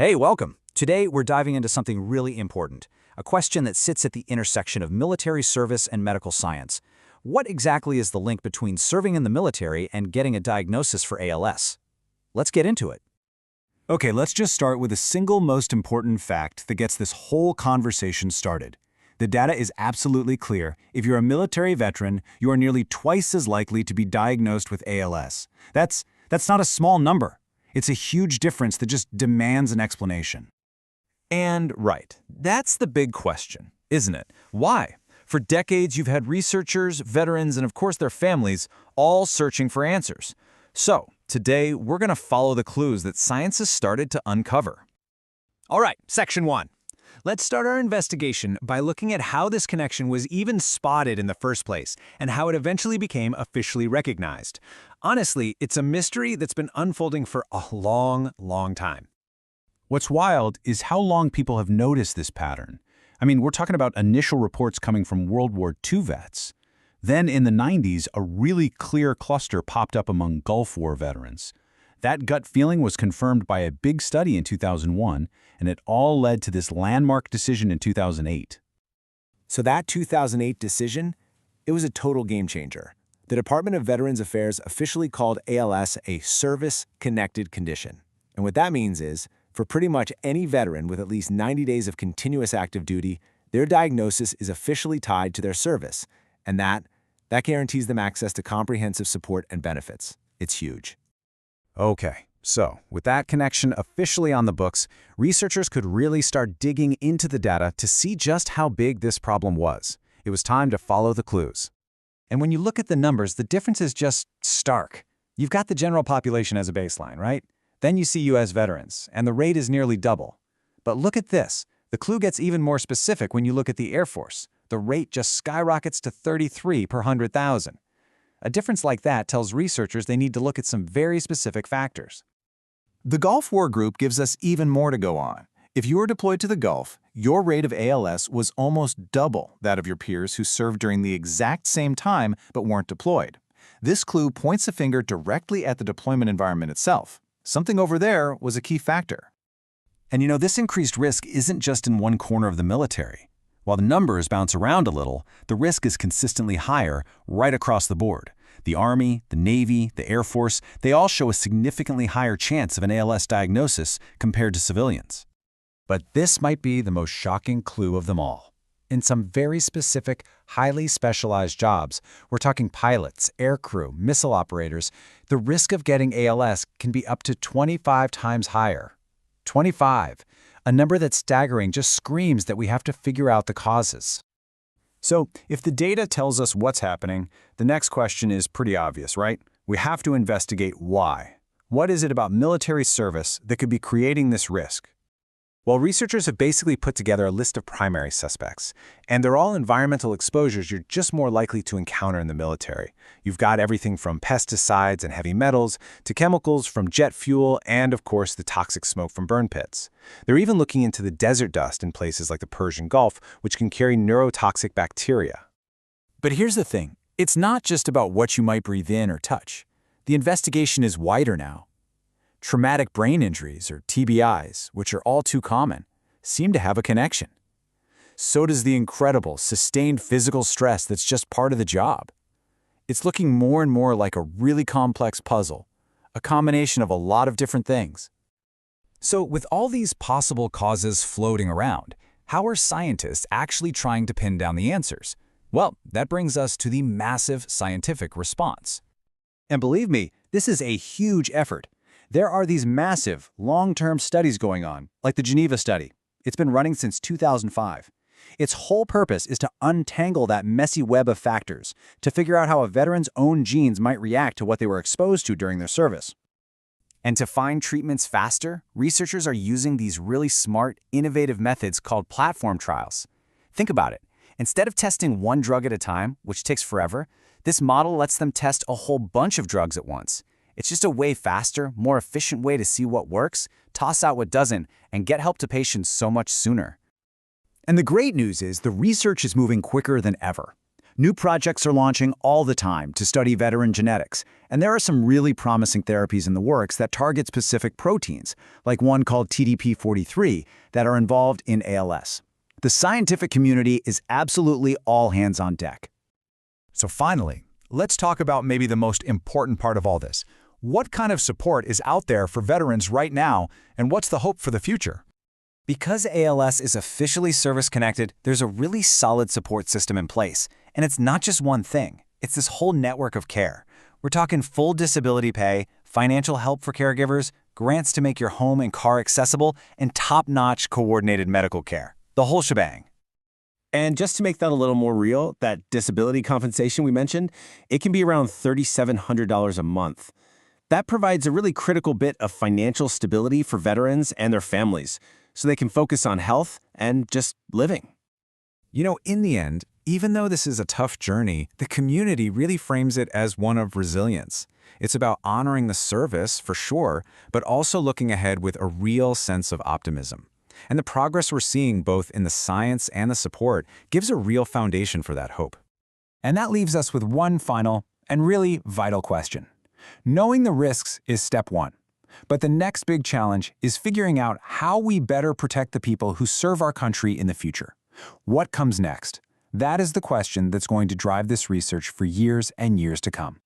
Hey, welcome. Today, we're diving into something really important, a question that sits at the intersection of military service and medical science. What exactly is the link between serving in the military and getting a diagnosis for ALS? Let's get into it. Okay, let's just start with the single most important fact that gets this whole conversation started. The data is absolutely clear. If you're a military veteran, you are nearly twice as likely to be diagnosed with ALS. That's not a small number. It's a huge difference that just demands an explanation. And right, that's the big question, isn't it? Why? For decades, you've had researchers, veterans, and of course their families all searching for answers. So, today, we're going to follow the clues that science has started to uncover. All right, Section 1. Let's start our investigation by looking at how this connection was even spotted in the first place and how it eventually became officially recognized. Honestly, it's a mystery that's been unfolding for a long time. What's wild is how long people have noticed this pattern. I mean, we're talking about initial reports coming from World War II vets. Then in the 90s, a really clear cluster popped up among Gulf War veterans. That gut feeling was confirmed by a big study in 2001, and it all led to this landmark decision in 2008. So that 2008 decision, it was a total game changer. The Department of Veterans Affairs officially called ALS a service-connected condition. And what that means is, for pretty much any veteran with at least 90 days of continuous active duty, their diagnosis is officially tied to their service. And that guarantees them access to comprehensive support and benefits. It's huge. Okay, so with that connection officially on the books, researchers could really start digging into the data to see just how big this problem was. It was time to follow the clues. And when you look at the numbers, the difference is just stark. You've got the general population as a baseline, right? Then you see U.S. veterans, and the rate is nearly double. But look at this. The clue gets even more specific when you look at the Air Force. The rate just skyrockets to 33 per 100,000. A difference like that tells researchers they need to look at some very specific factors. The Gulf War group gives us even more to go on. If you were deployed to the Gulf, your rate of ALS was almost double that of your peers who served during the exact same time but weren't deployed. This clue points a finger directly at the deployment environment itself. Something over there was a key factor. And you know, this increased risk isn't just in one corner of the military. While the numbers bounce around a little, the risk is consistently higher right across the board. The Army, the Navy, the Air Force, they all show a significantly higher chance of an ALS diagnosis compared to civilians. But this might be the most shocking clue of them all. In some very specific, highly specialized jobs, we're talking pilots, aircrew, missile operators, the risk of getting ALS can be up to 25 times higher. 25, a number that's staggering, just screams that we have to figure out the causes. So, if the data tells us what's happening, the next question is pretty obvious, right? We have to investigate why. What is it about military service that could be creating this risk? Well, researchers have basically put together a list of primary suspects, and they're all environmental exposures you're just more likely to encounter in the military. You've got everything from pesticides and heavy metals to chemicals from jet fuel and, of course, the toxic smoke from burn pits. They're even looking into the desert dust in places like the Persian Gulf, which can carry neurotoxic bacteria. But here's the thing. It's not just about what you might breathe in or touch. The investigation is wider now. Traumatic brain injuries, or TBIs, which are all too common, seem to have a connection. So does the incredible, sustained physical stress that's just part of the job. It's looking more and more like a really complex puzzle, a combination of a lot of different things. So, with all these possible causes floating around, how are scientists actually trying to pin down the answers? Well, that brings us to the massive scientific response. And believe me, this is a huge effort. There are these massive, long-term studies going on, like the Geneva study. It's been running since 2005. Its whole purpose is to untangle that messy web of factors, to figure out how a veteran's own genes might react to what they were exposed to during their service. And to find treatments faster, researchers are using these really smart, innovative methods called platform trials. Think about it. Instead of testing one drug at a time, which takes forever, this model lets them test a whole bunch of drugs at once. It's just a way faster, more efficient way to see what works, toss out what doesn't, and get help to patients so much sooner. And the great news is the research is moving quicker than ever. New projects are launching all the time to study veteran genetics, and there are some really promising therapies in the works that target specific proteins, like one called TDP43, that are involved in ALS. The scientific community is absolutely all hands on deck. So finally, let's talk about maybe the most important part of all this. What kind of support is out there for veterans right now, and what's the hope for the future? Because ALS is officially service-connected, there's a really solid support system in place. And it's not just one thing. It's this whole network of care. We're talking full disability pay, financial help for caregivers, grants to make your home and car accessible, and top-notch coordinated medical care. The whole shebang. And just to make that a little more real, that disability compensation we mentioned, it can be around $3,700 a month. That provides a really critical bit of financial stability for veterans and their families, so they can focus on health and just living. You know, in the end, even though this is a tough journey, the community really frames it as one of resilience. It's about honoring the service, for sure, but also looking ahead with a real sense of optimism. And the progress we're seeing both in the science and the support gives a real foundation for that hope. And that leaves us with one final and really vital question. Knowing the risks is step one. But the next big challenge is figuring out how we better protect the people who serve our country in the future. What comes next? That is the question that's going to drive this research for years and years to come.